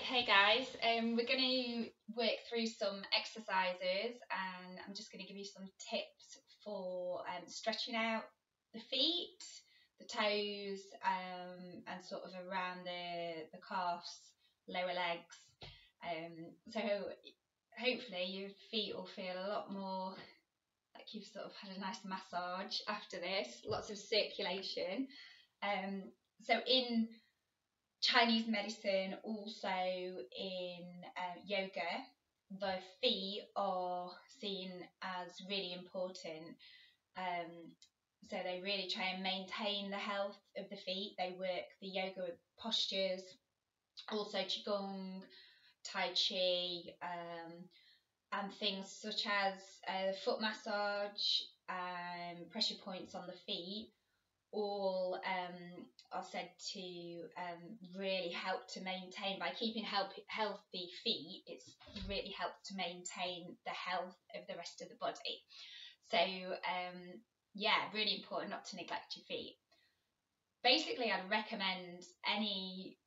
Hey guys, we're going to work through some exercises and I'm just going to give you some tips for stretching out the feet, the toes, and sort of around the calves, lower legs. So hopefully your feet will feel a lot more like you've sort of had a nice massage after this, lots of circulation. So in Chinese medicine, also in yoga, the feet are seen as really important. So they really try and maintain the health of the feet. They work the yoga with postures, also qigong, tai chi, and things such as foot massage, pressure points on the feet all are said to really help to maintain, by keeping healthy feet, it's really helped to maintain the health of the rest of the body. So yeah, really important not to neglect your feet. Basically, I'd recommend any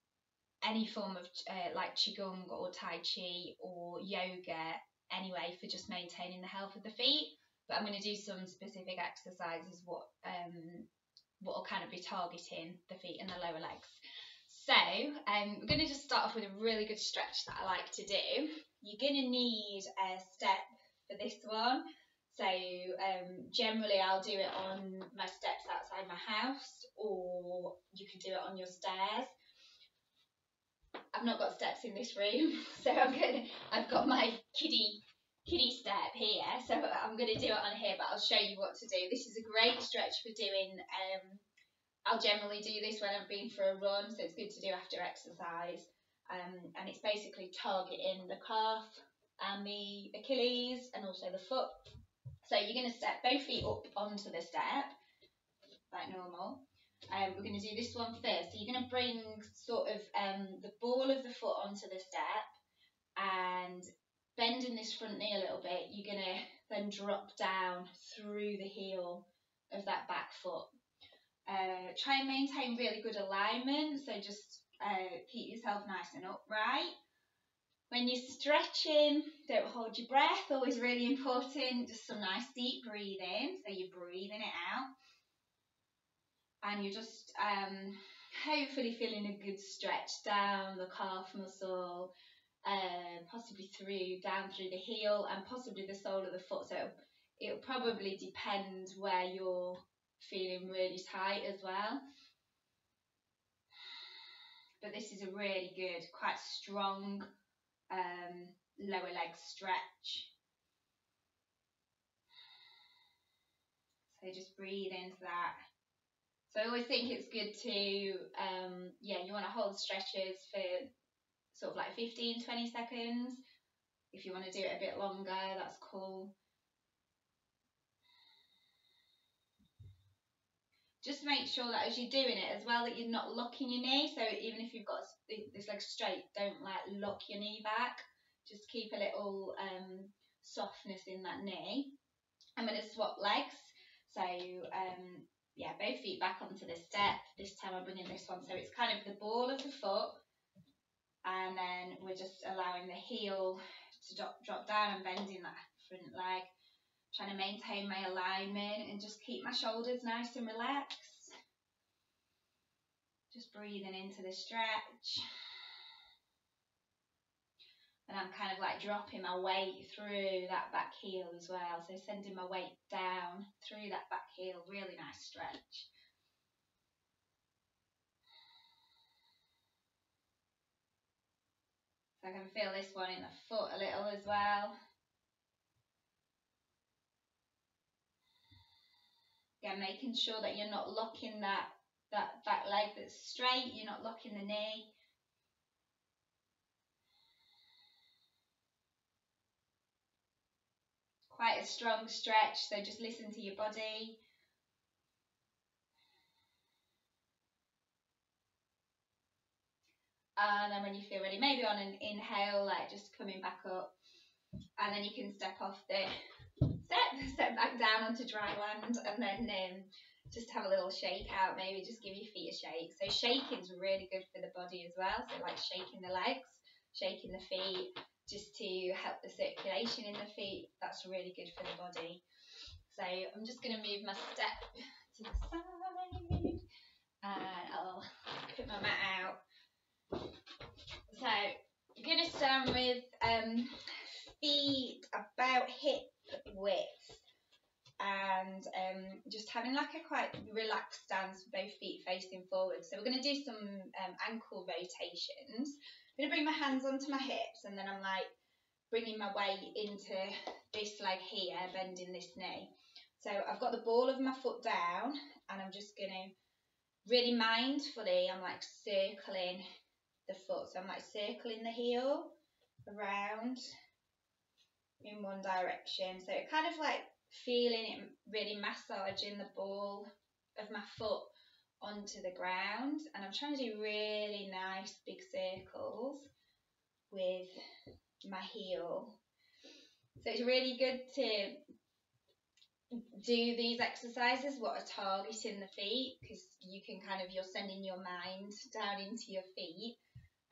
form of like qigong or tai chi or yoga anyway for just maintaining the health of the feet, but I'm going to do some specific exercises what will kind of be targeting the feet and the lower legs. So we're going to just start off with a really good stretch that I like to do. You're going to need a step for this one. So generally I'll do it on my steps outside my house, or you can do it on your stairs. I've not got steps in this room, so I've got my kiddie step here, so I'm going to do it on here, but I'll show you what to do. This is a great stretch for doing, I'll generally do this when I've been for a run, so it's good to do after exercise, and it's basically targeting the calf and the Achilles and also the foot. So you're going to step both feet up onto the step like normal. We're going to do this one first. So you're going to bring sort of the ball of the foot onto the step and bending this front knee a little bit, you're going to then drop down through the heel of that back foot. Try and maintain really good alignment, so just keep yourself nice and upright. When you're stretching, don't hold your breath, always really important. Just some nice deep breathing, so you're breathing it out. And you're just hopefully feeling a good stretch down the calf muscle, possibly down through the heel and possibly the sole of the foot. So it'll probably depend where you're feeling really tight as well. But this is a really good, quite strong lower leg stretch. So just breathe into that. So I always think it's good to, you want to hold stretches for sort of like 15-20 seconds. If you want to do it a bit longer, that's cool. Just make sure that as you're doing it as well, that you're not locking your knee. So even if you've got this leg straight, don't like lock your knee back. Just keep a little softness in that knee. I'm going to swap legs. So both feet back onto the step. This time I'm bringing this one, so it's kind of the ball of the foot, and then we're just allowing the heel to drop down and bending that front leg, trying to maintain my alignment and just keep my shoulders nice and relaxed. Just breathing into the stretch. And I'm kind of like dropping my weight through that back heel as well. So sending my weight down through that back heel. Really nice stretch. So I can feel this one in the foot a little as well. Again, making sure that you're not locking that back leg that's straight. You're not locking the knee. Quite a strong stretch, so just listen to your body. And then when you feel ready, maybe on an inhale, like just coming back up, and then you can step off the step back down onto dry land, and then just have a little shake out, maybe just give your feet a shake. So shaking's really good for the body as well, so like shaking the legs. shaking the feet just to help the circulation in the feet. That's really good for the body. So I'm just going to move my step to the side and I'll put my mat out. So I'm going to stand with feet about hip width and just having like a quite relaxed stance with both feet facing forward. So we're going to do some ankle rotations. I'm going to bring my hands onto my hips and then I'm like bringing my weight into this leg here, bending this knee. So I've got the ball of my foot down and I'm just going to really mindfully, I'm like circling the foot. So I'm like circling the heel around in one direction. So it kind of like feeling it really massaging the ball of my foot onto the ground. And I'm trying to do really nice big circles with my heel. So it's really good to do these exercises what are targeting the feet, because you can kind of, you're sending your mind down into your feet,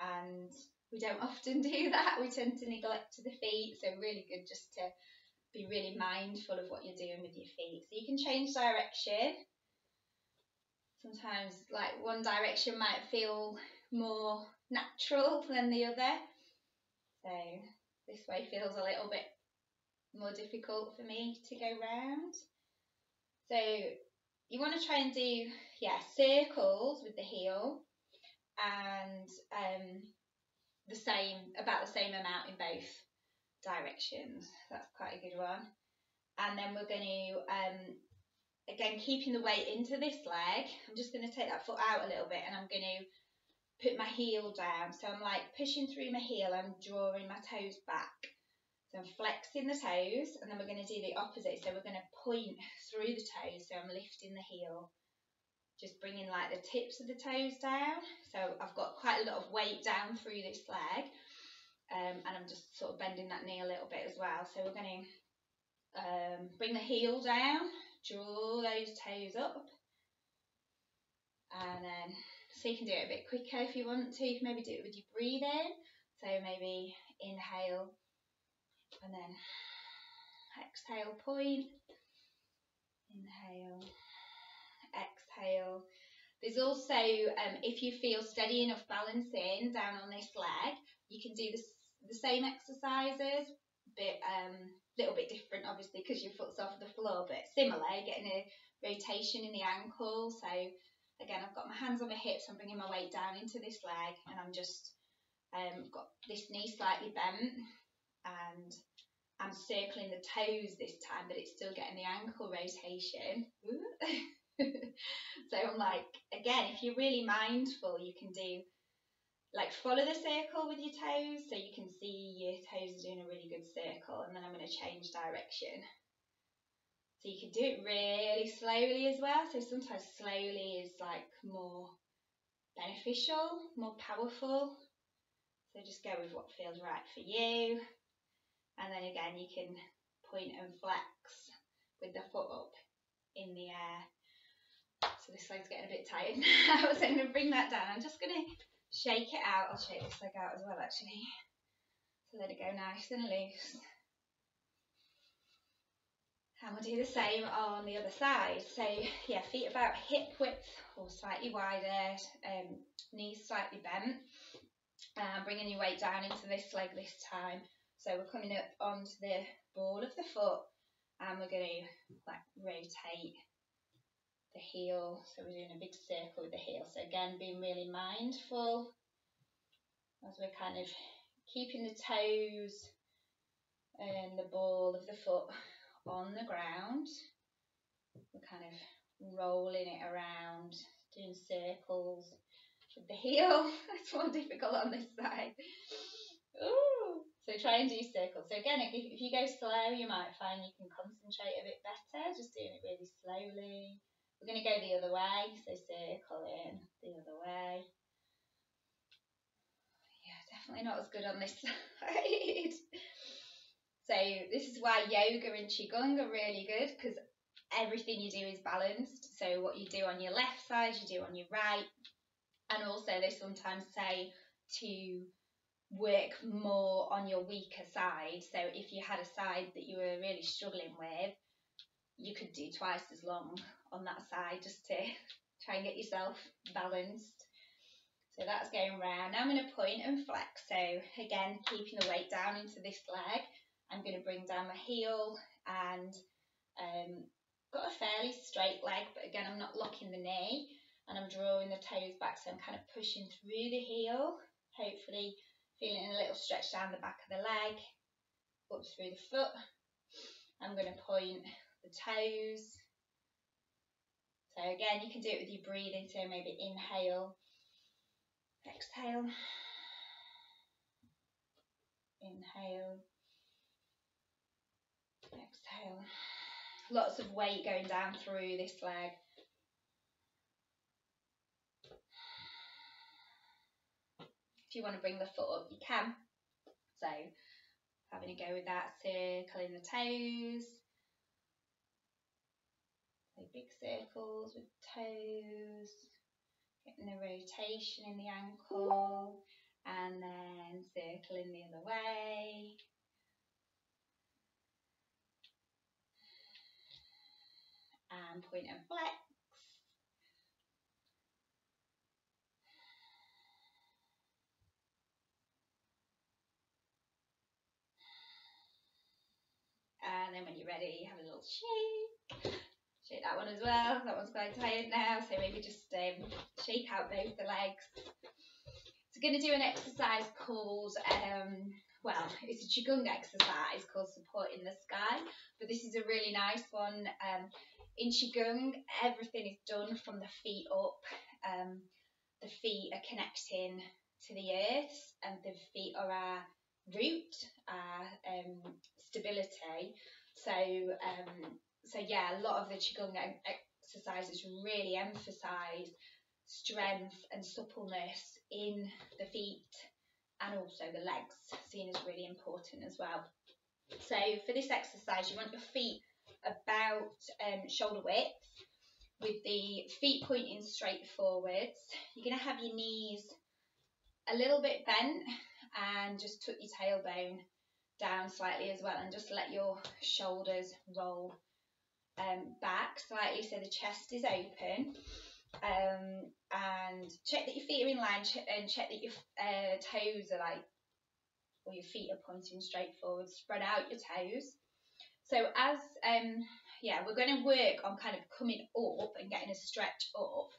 and we don't often do that. We tend to neglect the feet, so really good just to be really mindful of what you're doing with your feet. So you can change direction. Sometimes like one direction might feel more natural than the other, so this way feels a little bit more difficult for me to go round. So you want to try and do, circles with the heel and about the same amount in both directions. That's quite a good one. And then we're going to, again, keeping the weight into this leg, I'm just going to take that foot out a little bit and I'm going to put my heel down. So I'm like pushing through my heel and drawing my toes back. So I'm flexing the toes, and then we're going to do the opposite. So we're going to point through the toes. So I'm lifting the heel, just bringing like the tips of the toes down. So I've got quite a lot of weight down through this leg, and I'm just sort of bending that knee a little bit as well. So we're going to bring the heel down, draw those toes up, and then so you can do it a bit quicker if you want to. You can maybe do it with your breathing. So maybe inhale. And then exhale, point, inhale, exhale. There's also, if you feel steady enough balancing down on this leg, you can do the same exercises, but little bit different obviously because your foot's off the floor, but similar, getting a rotation in the ankle. So again, I've got my hands on my hips, I'm bringing my weight down into this leg, and I'm just got this knee slightly bent, and I'm circling the toes this time, but it's still getting the ankle rotation. So I'm like, again, if you're really mindful, you can do, like, follow the circle with your toes, so you can see your toes are doing a really good circle, and then I'm going to change direction. So you can do it really slowly as well. So sometimes slowly is like more beneficial, more powerful. So just go with what feels right for you. And then again, you can point and flex with the foot up in the air. So this leg's getting a bit tired now, so I'm going to bring that down. I'm just going to shake it out. I'll shake this leg out as well, actually. So let it go nice and loose. And we'll do the same on the other side. So yeah, feet about hip width or slightly wider, knees slightly bent. Bringing your weight down into this leg this time. So we're coming up onto the ball of the foot, and we're going to like rotate the heel. So we're doing a big circle with the heel. So again, being really mindful as we're kind of keeping the toes and the ball of the foot on the ground. We're kind of rolling it around, doing circles with the heel. It's more difficult on this side. Ooh. So try and do circles. So again, if you go slow, you might find you can concentrate a bit better, just doing it really slowly. We're going to go the other way, so circle in the other way. Yeah, definitely not as good on this side. So this is why yoga and qigong are really good, because everything you do is balanced. So what you do on your left side, you do on your right. And also they sometimes say to work more on your weaker side. So if you had a side that you were really struggling with, you could do twice as long on that side just to try and get yourself balanced. So that's going round. Now I'm going to point and flex. So again, keeping the weight down into this leg. I'm going to bring down my heel and got a fairly straight leg, but again, I'm not locking the knee and I'm drawing the toes back. So I'm kind of pushing through the heel, hopefully feeling a little stretch down the back of the leg, up through the foot. I'm going to point the toes. So again, you can do it with your breathing. So maybe inhale, exhale, inhale, exhale. Lots of weight going down through this leg. If you want to bring the foot up, you can. So having a go with that, circling the toes. So big circles with toes. Getting the rotation in the ankle. And then circling the other way. And point and flex. And then when you're ready, have a little shake. Shake that one as well. That one's quite tired now, so maybe just shake out both the legs. So going to do an exercise called, well, it's a Qigong exercise called Support in the Sky, but this is a really nice one. In Qigong, everything is done from the feet up. The feet are connecting to the earth, and the feet are our root, our stability. So yeah, a lot of the Qigong exercises really emphasise strength and suppleness in the feet and also the legs, seen as really important as well. So for this exercise, you want your feet about shoulder width, with the feet pointing straight forwards. You're going to have your knees a little bit bent and just tuck your tailbone down slightly as well, and just let your shoulders roll back slightly so the chest is open. And check that your feet are in line, and check that your toes are or your feet are pointing straight forward. Spread out your toes. So as we're going to work on kind of coming up and getting a stretch up.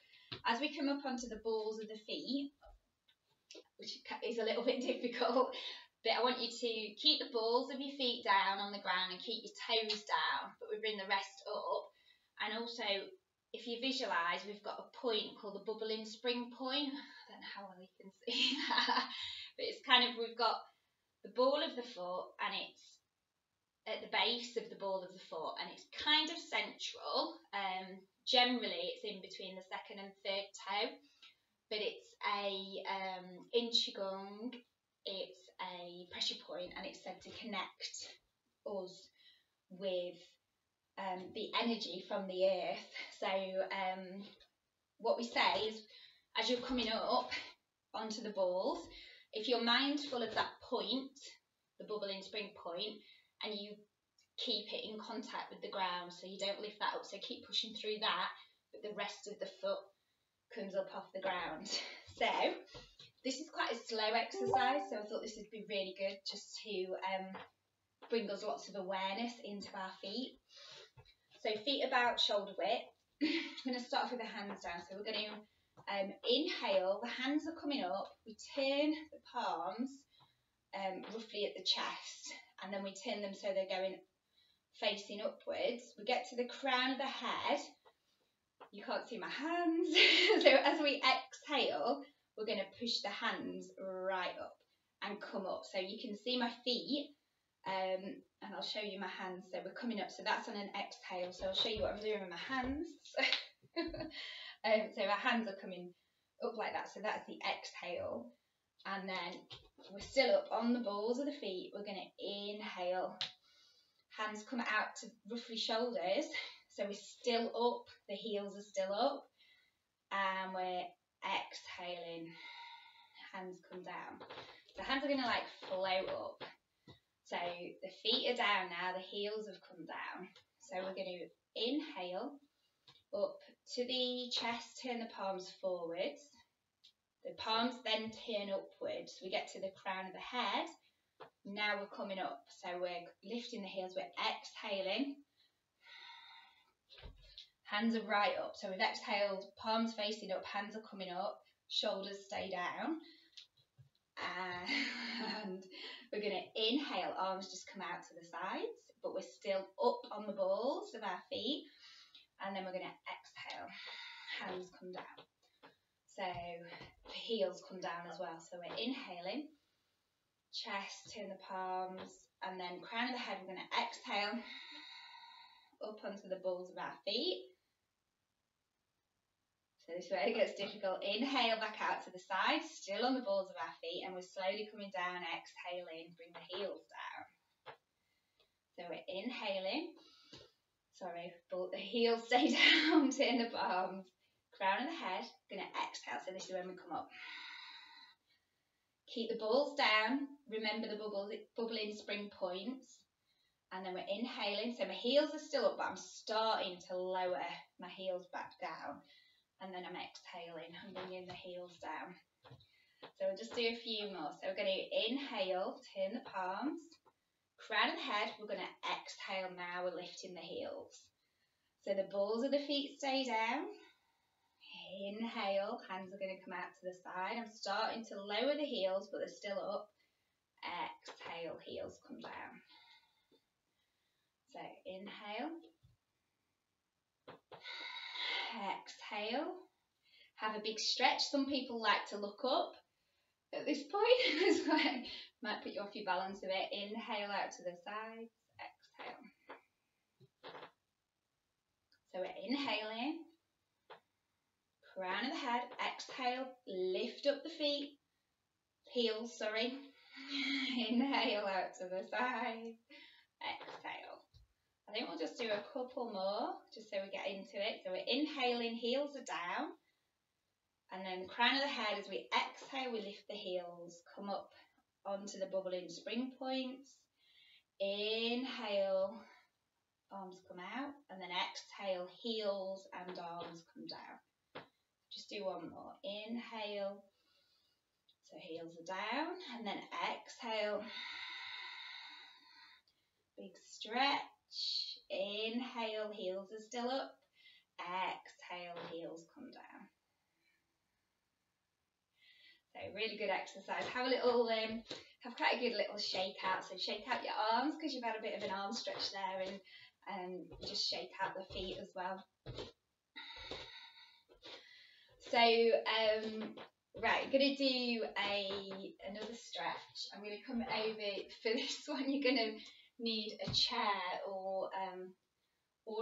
As we come up onto the balls of the feet, which is a little bit difficult, but I want you to keep the balls of your feet down on the ground and keep your toes down, but we bring the rest up. And also, if you visualise, we've got a point called the bubbling spring point. I don't know how well you can see that, but it's kind of, we've got the ball of the foot and it's at the base of the ball of the foot, and it's kind of central. Generally it's in between the second and third toe, but it's in Qigong it's a pressure point, and it's said to connect us with the energy from the earth. So what we say is, as you're coming up onto the balls, if you're mindful of that point, the bubbling spring point, and you keep it in contact with the ground, so you don't lift that up, so keep pushing through that, but the rest of the foot comes up off the ground. So this is quite a slow exercise, so I thought this would be really good just to bring us lots of awareness into our feet. So feet about shoulder width. I'm going to start off with the hands down. So we're going to inhale, the hands are coming up, we turn the palms roughly at the chest, and then we turn them so they're going facing upwards. We get to the crown of the head. You can't see my hands. So as we exhale, we're going to push the hands right up and come up. So you can see my feet, and I'll show you my hands. So we're coming up, so that's on an exhale. So I'll show you what I'm doing with my hands. So our hands are coming up like that, so that's the exhale. And then we're still up on the balls of the feet. We're going to inhale, hands come out to roughly shoulders, so we're still up, the heels are still up, and we're exhaling, hands come down. So hands are going to like float up. So the feet are down now, the heels have come down. So we're going to inhale up to the chest, turn the palms forwards. The palms then turn upwards. We get to the crown of the head. Now we're coming up. So we're lifting the heels, we're exhaling. Hands are right up. So we've exhaled, palms facing up, hands are coming up, shoulders stay down. And we're going to inhale, arms just come out to the sides, but we're still up on the balls of our feet. And then we're going to exhale, hands come down. So the heels come down as well. So we're inhaling, chest, turn the palms, and then crown of the head, we're going to exhale up onto the balls of our feet. So this is where it gets difficult. Inhale back out to the side, still on the balls of our feet, and we're slowly coming down, exhaling, bring the heels down. So we're inhaling, but the heels stay down, turn the palms, crown of the head, gonna exhale, so this is when we come up. Keep the balls down, remember the bubbling spring points, and then we're inhaling, so my heels are still up, but I'm starting to lower my heels back down. And then I'm exhaling and bringing the heels down. So we'll just do a few more. So we're going to inhale, turn the palms, crown of the head. We're going to exhale now, we're lifting the heels. So the balls of the feet stay down. Inhale, hands are going to come out to the side. I'm starting to lower the heels, but they're still up. Exhale, heels come down. So inhale. Exhale, have a big stretch. Some people like to look up at this point, so I might put you off your balance a bit. Inhale out to the sides, exhale. So we're inhaling, crown of the head, exhale, lift up the feet, heels, sorry. Inhale out to the side, exhale. I think we'll just do a couple more, just so we get into it. So we're inhaling, heels are down. And then the crown of the head, as we exhale, we lift the heels, come up onto the bubbling spring points. Inhale, arms come out. And then exhale, heels and arms come down. Just do one more. Inhale, so heels are down. And then exhale, big stretch. Inhale, heels are still up. Exhale, heels come down. So really good exercise. Have a little, have quite a good little shake out. So shake out your arms because you've had a bit of an arm stretch there, and just shake out the feet as well. So right, I'm gonna do another stretch. I'm gonna come over for this one. You're gonna need a chair or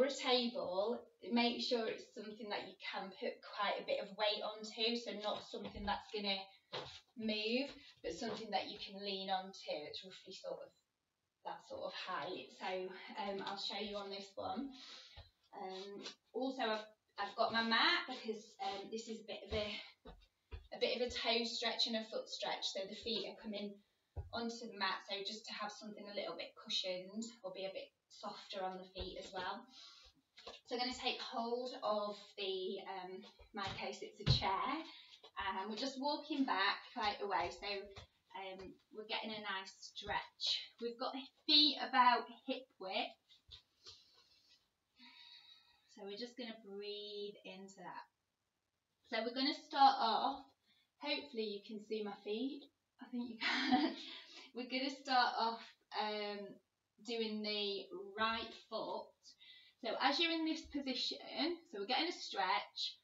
a table. Make sure it's something that you can put quite a bit of weight onto, so not something that's going to move, but something that you can lean onto. It's roughly sort of that sort of height. So I'll show you on this one. Also, I've got my mat because this is a bit of a toe stretch and a foot stretch, so the feet are coming onto the mat, so just to have something a little bit cushioned or be a bit softer on the feet as well. So I'm going to take hold of the, in my case it's a chair, and we're just walking back quite a way, so we're getting a nice stretch. We've got feet about hip width, so we're just going to breathe into that. So we're going to start off, hopefully you can see my feet, I think you can. We're going to start off doing the right foot. So as you're in this position, so we're getting a stretch,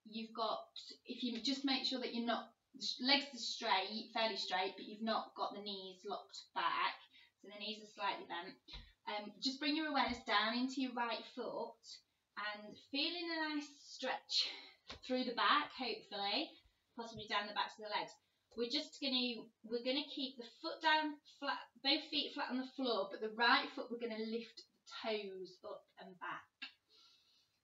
you've got, if you just make sure that you're not, legs are straight, fairly straight, but you've not got the knees locked back, so the knees are slightly bent. Just bring your awareness down into your right foot and feeling a nice stretch through the back, hopefully, possibly down the backs of the legs. We're gonna keep the foot down flat, both feet flat on the floor, but the right foot we're gonna lift the toes up and back.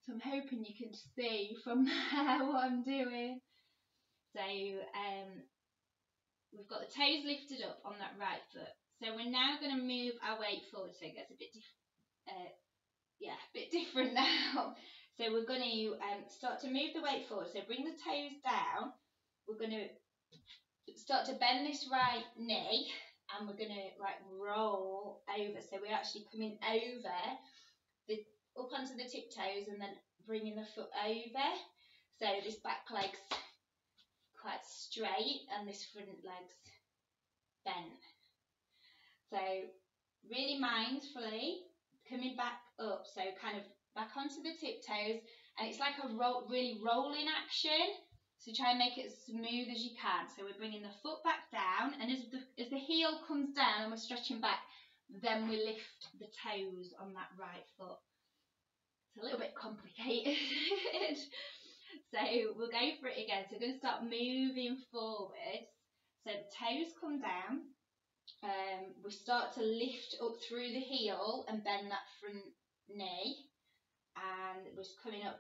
So I'm hoping you can see from there what I'm doing. So we've got the toes lifted up on that right foot. So we're now going to move our weight forward, so it gets a bit different now. So we're going to start to move the weight forward. So bring the toes down. We're going to start to bend this right knee, and we're going to like roll over. So we're actually coming over up onto the tiptoes and then bringing the foot over. So this back leg's quite straight and this front leg's bent. So really mindfully coming back up, so kind of back onto the tiptoes, and it's like a really rolling action. So try and make it as smooth as you can. So we're bringing the foot back down, and as the heel comes down and we're stretching back, then we lift the toes on that right foot. It's a little bit complicated. So we'll go for it again. So we're going to start moving forwards. So the toes come down. We start to lift up through the heel and bend that front knee. And we're just coming up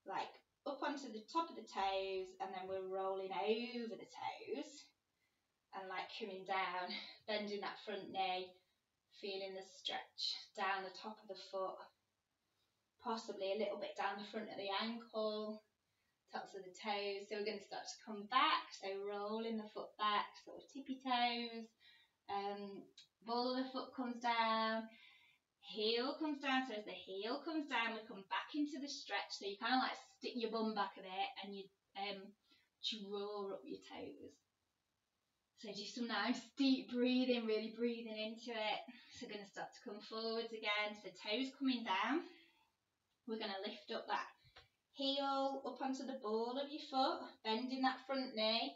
like up onto the top of the toes, and then we're rolling over the toes and like coming down, bending that front knee, feeling the stretch down the top of the foot, possibly a little bit down the front of the ankle, tops of the toes. So we're going to start to come back, so rolling the foot back, sort of tippy toes, ball of the foot comes down, heel comes down. So as the heel comes down, we come back into the stretch. So you kind of like stick your bum back a bit and you draw up your toes. So do some nice deep breathing, really breathing into it. So we're going to start to come forwards again. So toes coming down. We're going to lift up that heel up onto the ball of your foot, bending that front knee,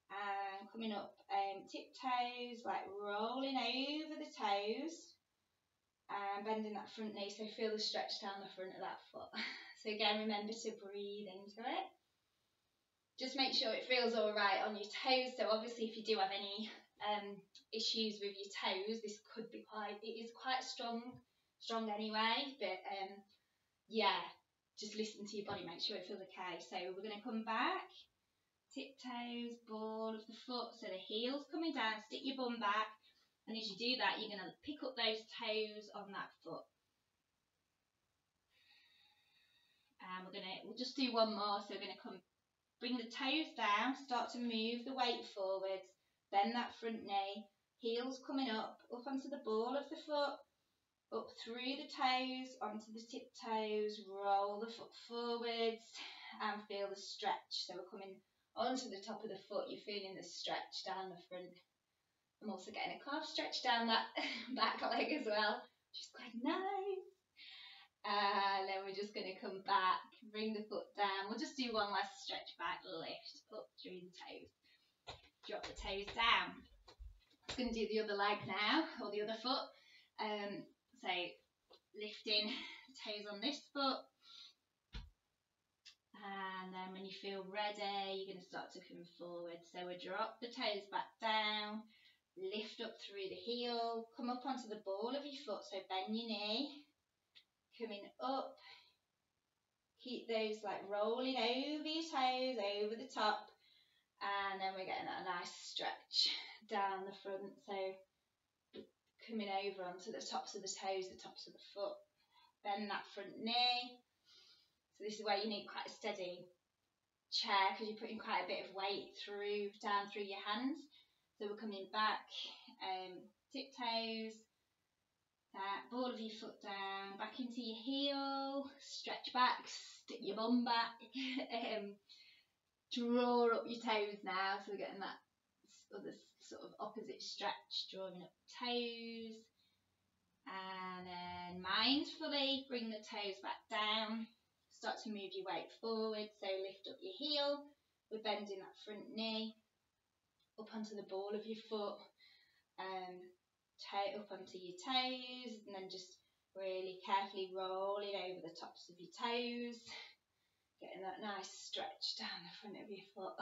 and coming up tiptoes, like rolling over the toes. And bending that front knee, so feel the stretch down the front of that foot. So again, remember to breathe into it. Just make sure it feels all right on your toes. So obviously if you do have any issues with your toes, this could be it is quite strong anyway, but yeah, just listen to your body, make sure it feels okay. So we're going to come back, tiptoes, ball of the foot, so the heel's coming down, stick your bum back. And as you do that, you're going to pick up those toes on that foot. And we'll just do one more. So we're going to bring the toes down, start to move the weight forwards, bend that front knee, heels coming up onto the ball of the foot, up through the toes, onto the tiptoes, roll the foot forwards and feel the stretch. So we're coming onto the top of the foot, you're feeling the stretch down the front. I'm also getting a calf stretch down that back leg as well, which is quite nice. And then we're just going to come back, bring the foot down. We'll just do one last stretch back, lift up through the toes. Drop the toes down. I'm going to do the other leg now, or the other foot. So lifting toes on this foot. And then when you feel ready, you're going to start to come forward. So we drop the toes back down. Lift up through the heel, come up onto the ball of your foot, so bend your knee, coming up, keep those like rolling over your toes, over the top, and then we're getting that nice stretch down the front, so coming over onto the tops of the toes, the tops of the foot, bend that front knee. So this is where you need quite a steady chair because you're putting quite a bit of weight down through your hands. So we're coming back, tiptoes, that ball of your foot down, back into your heel, stretch back, stick your bum back, draw up your toes now, so we're getting that other sort of opposite stretch, drawing up toes, and then mindfully bring the toes back down, start to move your weight forward, so lift up your heel, we're bending that front knee, up onto the ball of your foot, up onto your toes, and then just really carefully rolling over the tops of your toes, getting that nice stretch down the front of your foot.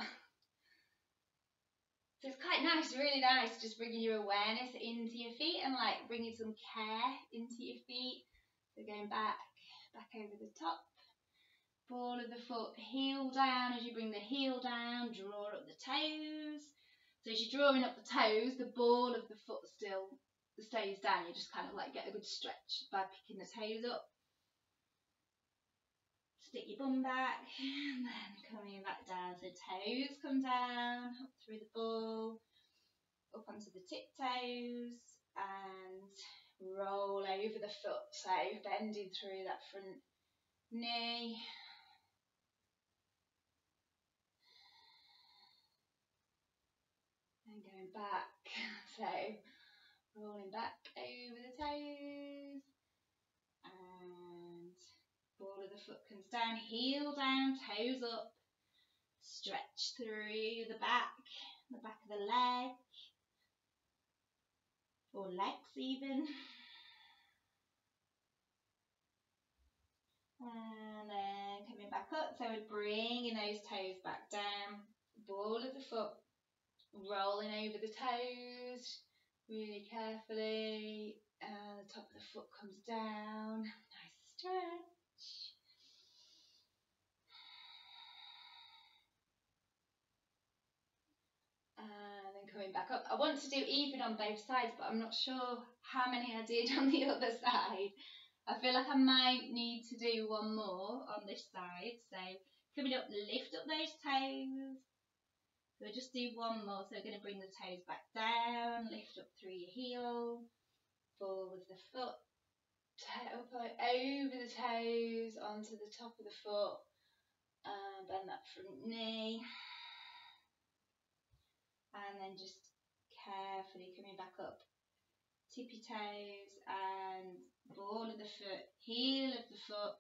So it's quite nice, really nice, just bringing your awareness into your feet and like bringing some care into your feet. So going back over the top, ball of the foot, heel down. As you bring the heel down, draw up the toes. So as you're drawing up the toes, the ball of the foot still stays down. You just kind of like get a good stretch by picking the toes up. Stick your bum back, and then coming back down. So toes come down, up through the ball, up onto the tiptoes, and roll over the foot. So bending through that front knee. And going back. So rolling back over the toes. And ball of the foot comes down, heel down, toes up. Stretch through the back of the leg. Or legs even. And then coming back up, so we're bringing those toes back down, ball of the foot, rolling over the toes, really carefully, and the top of the foot comes down, nice stretch. And then coming back up. I want to do even on both sides, but I'm not sure how many I did on the other side. I feel like I might need to do one more on this side. So coming up, lift up those toes. So we'll just do one more. So we're going to bring the toes back down, lift up through your heel, ball with the foot, toe over the toes, onto the top of the foot, and bend that front knee. And then just carefully coming back up, tippy toes and ball of the foot, heel of the foot,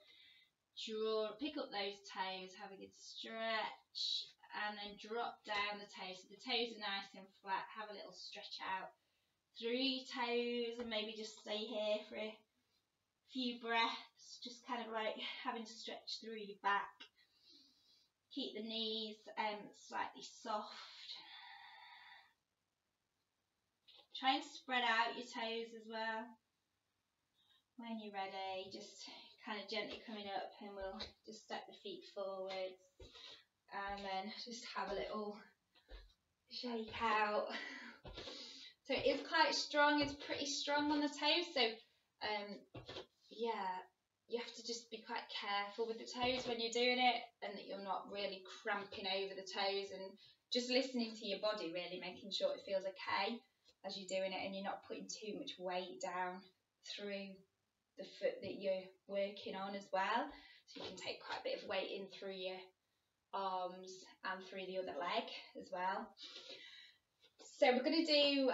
pick up those toes, have a good stretch, and then drop down the toes. So the toes are nice and flat, have a little stretch out through your toes, and maybe just stay here for a few breaths, just kind of like having to stretch through your back. Keep the knees slightly soft. Try and spread out your toes as well. When you're ready, just kind of gently coming up, and we'll just step the feet forwards and then just have a little shake out. So it is quite strong, it's pretty strong on the toes, so yeah, you have to just be quite careful with the toes when you're doing it, and that you're not really cramping over the toes, and just listening to your body, really making sure it feels okay as you're doing it, and you're not putting too much weight down through the foot that you're working on as well. So you can take quite a bit of weight in through your arms and through the other leg as well. So we're going to do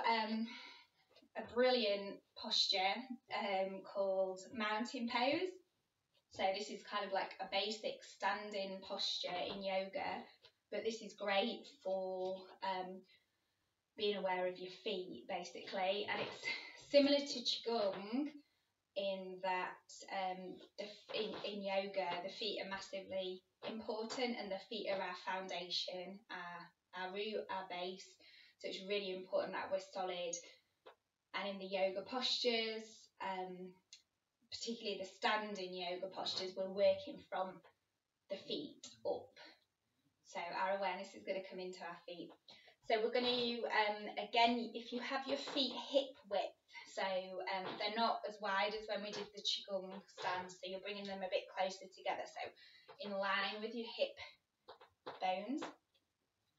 a brilliant posture called mountain pose. So this is kind of like a basic standing posture in yoga, but this is great for being aware of your feet, basically, and it's similar to Qigong in that in yoga the feet are massively important, and the feet are our foundation, our root, our base, so it's really important that we're solid. And in the yoga postures, particularly the standing yoga postures, we're working from the feet up, so our awareness is going to come into our feet. So we're going to, again, if you have your feet hip width, so they're not as wide as when we did the Qigong stance, so you're bringing them a bit closer together, so in line with your hip bones,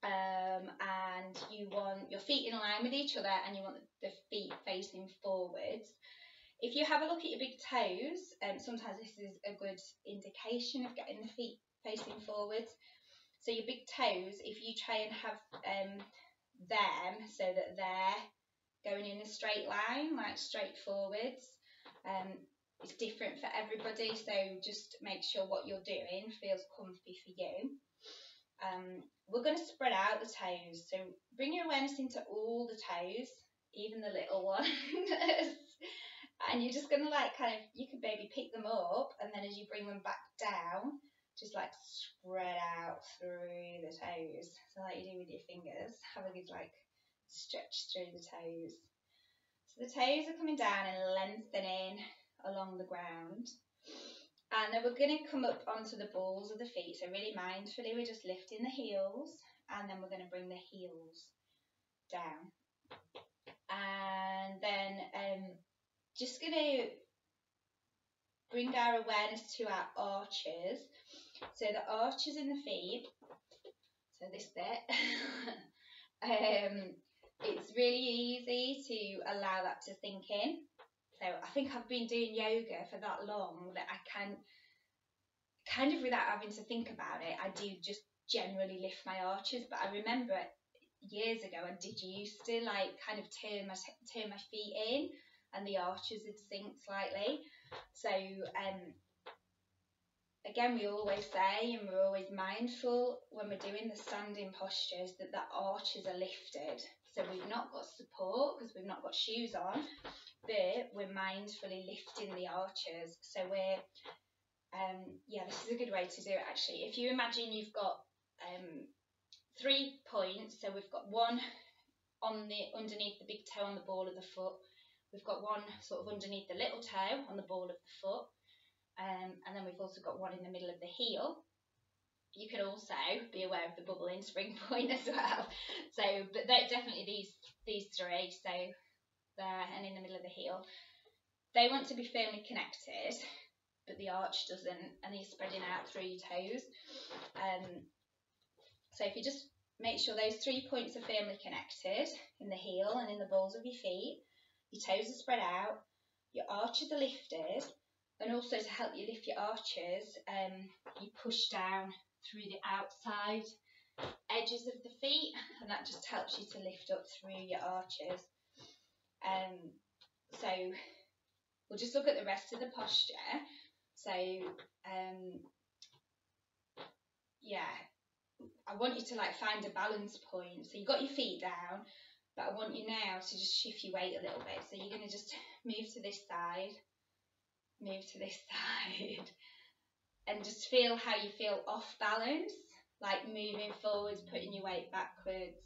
and you want your feet in line with each other, and you want the feet facing forwards. If you have a look at your big toes, sometimes this is a good indication of getting the feet facing forwards. So your big toes, if you try and have them so that they're going in a straight line, like straight forwards, it's different for everybody, so just make sure what you're doing feels comfy for you. We're going to spread out the toes, so bring your awareness into all the toes, even the little ones, and you're just going to like kind of, you can maybe pick them up, and then as you bring them back down, just like spread out through the toes, so like you do with your fingers. Have a good like stretch through the toes. So the toes are coming down and lengthening along the ground, and then we're going to come up onto the balls of the feet. So really mindfully, we're just lifting the heels, and then we're going to bring the heels down. And then just going to bring our awareness to our arches. So the arches in the feet, so this bit, it's really easy to allow that to sink in. So I think I've been doing yoga for that long that I can, kind of without having to think about it, I do just generally lift my arches. But I remember years ago I did used to like kind of turn my feet in and the arches would sink slightly. So again, we always say, and we're always mindful when we're doing the standing postures, that the arches are lifted. So we've not got support because we've not got shoes on, but we're mindfully lifting the arches. So we're, yeah, this is a good way to do it actually. If you imagine you've got 3 points, so we've got one on the underneath the big toe on the ball of the foot. We've got one sort of underneath the little toe on the ball of the foot. And then we've also got one in the middle of the heel. You can also be aware of the bubbling spring point as well. So, but definitely these 3, so there and in the middle of the heel, they want to be firmly connected, but the arch doesn't, and you're spreading out through your toes. So if you just make sure those 3 points are firmly connected in the heel and in the balls of your feet, your toes are spread out, your arches are lifted, and also to help you lift your arches, you push down through the outside edges of the feet, and that just helps you to lift up through your arches. So we'll just look at the rest of the posture. So yeah, I want you to like find a balance point. So you've got your feet down, but I want you now to just shift your weight a little bit. So you're going to just move to this side, move to this side, and just feel how you feel off balance, like moving forwards, putting your weight backwards,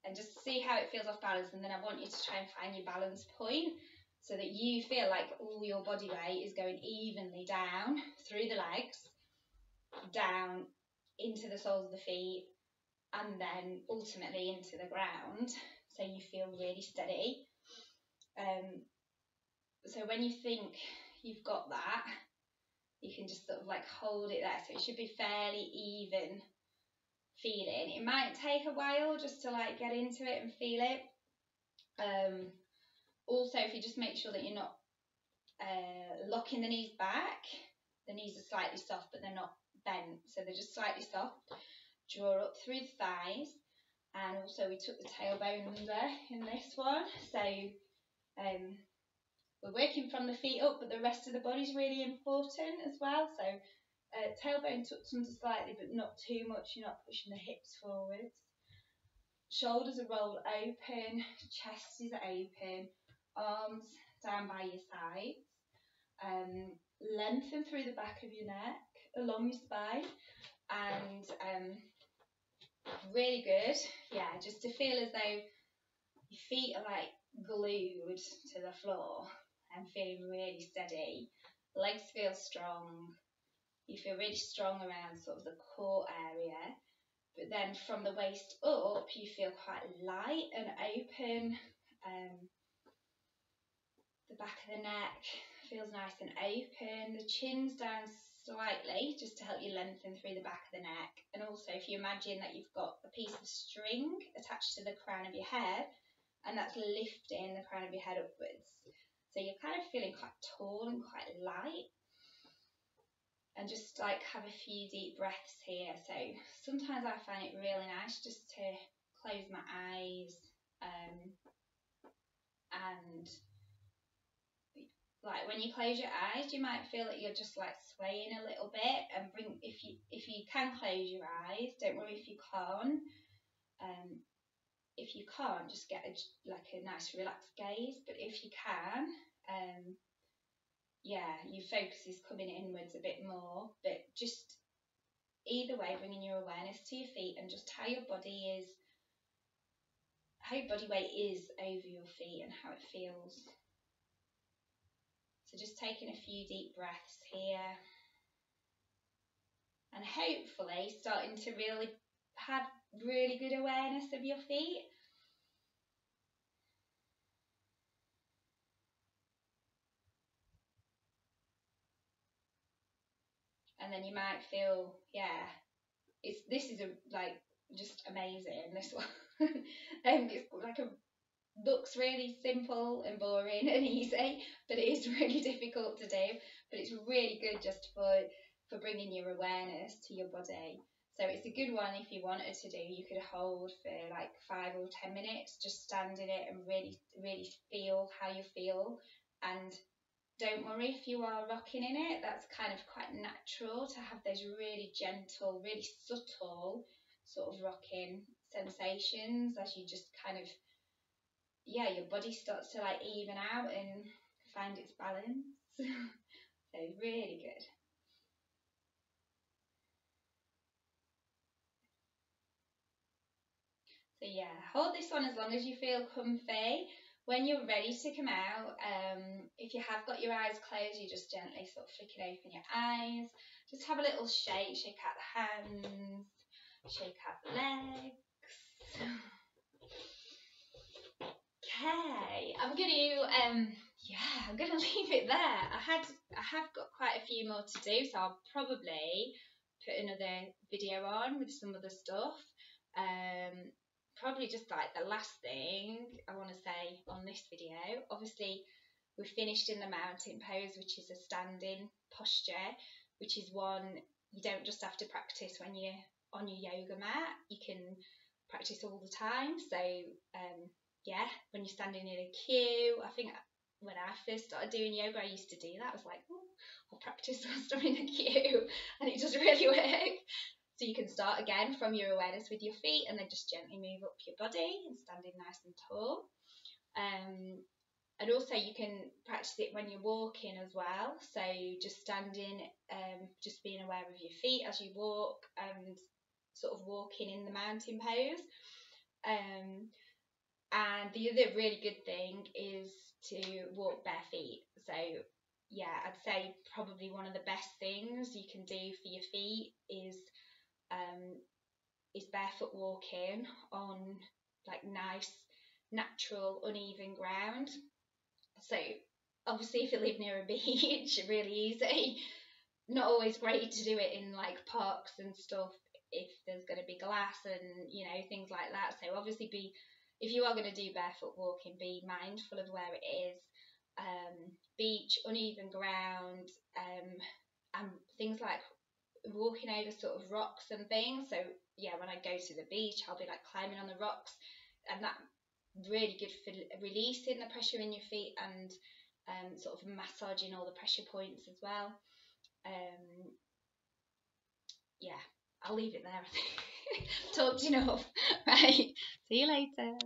and just see how it feels off balance. And then I want you to try and find your balance point so that you feel like all your body weight is going evenly down through the legs, down into the soles of the feet, and then ultimately into the ground, so you feel really steady. So when you think you've got that, you can just sort of like hold it there, so it should be fairly even feeling. It might take a while just to like get into it and feel it. Also, if you just make sure that you're not locking the knees back, the knees are slightly soft but they're not bent, so they're just slightly soft. Draw up through the thighs, and also we took the tailbone under in this one, so we're working from the feet up, but the rest of the body is really important as well. So tailbone tucked under slightly, but not too much. You're not pushing the hips forwards. Shoulders are rolled open, chest is open, arms down by your sides. Lengthen through the back of your neck, along your spine, and really good. Yeah, just to feel as though your feet are like glued to the floor and feeling really steady. Legs feel strong. You feel really strong around sort of the core area. But then from the waist up, you feel quite light and open. The back of the neck feels nice and open. The chin's down slightly just to help you lengthen through the back of the neck. And also if you imagine that you've got a piece of string attached to the crown of your head, and that's lifting the crown of your head upwards. So you're kind of feeling quite tall and quite light. And just like have a few deep breaths here. So sometimes I find it really nice just to close my eyes, and like when you close your eyes, you might feel that you're just like swaying a little bit, and if you can close your eyes, don't worry if you can't. If you can't, just get a nice relaxed gaze. But if you can, yeah, your focus is coming inwards a bit more. But just either way, bringing your awareness to your feet and just how your body weight is over your feet and how it feels. So just taking a few deep breaths here, and hopefully starting to really have really good awareness of your feet. And then you might feel, yeah, this is like just amazing. This one, it's like looks really simple and boring and easy, but it is really difficult to do. But it's really good just for bringing your awareness to your body. So it's a good one if you wanted to do. You could hold for like 5 or 10 minutes, just stand in it and really feel how you feel. And don't worry if you are rocking in it. That's kind of quite natural to have those really gentle, really subtle sort of rocking sensations as you just kind of, yeah, your body starts to like even out and find its balance. So really good. So yeah, hold this one as long as you feel comfy. When you're ready to come out, if you have got your eyes closed, you just gently sort of flick it open your eyes. Just have a little shake out the hands, shake out the legs. Okay, I'm gonna leave it there. I have got quite a few more to do, so I'll probably put another video on with some other stuff. Um, Probably just like the last thing I want to say on this video. Obviously, we finished in the mountain pose, which is a standing posture, which is one you don't just have to practice when you're on your yoga mat. You can practice all the time. So yeah, when you're standing in a queue, I think when I first started doing yoga, I used to do that. I was like, oh, I'll practice whilst I'm in a queue, and it does really work. So you can start again from your awareness with your feet, and then just gently move up your body and standing nice and tall. And also you can practice it when you're walking as well. So just standing, just being aware of your feet as you walk, and sort of walking in the mountain pose. Um, and the other really good thing is to walk bare feet. So yeah, I'd say probably one of the best things you can do for your feet um, is barefoot walking on like nice, natural, uneven ground. So obviously, if you live near a beach, really easy. Not always great to do it in like parks and stuff if there's going to be glass and things like that. So obviously, if you are going to do barefoot walking, be mindful of where it is. Beach, uneven ground, and things like walking over sort of rocks and things. So yeah, when I go to the beach, I'll be like climbing on the rocks, and that really good for releasing the pressure in your feet and sort of massaging all the pressure points as well. Um, yeah, I'll leave it there. I think. Talked enough. Right. See you later.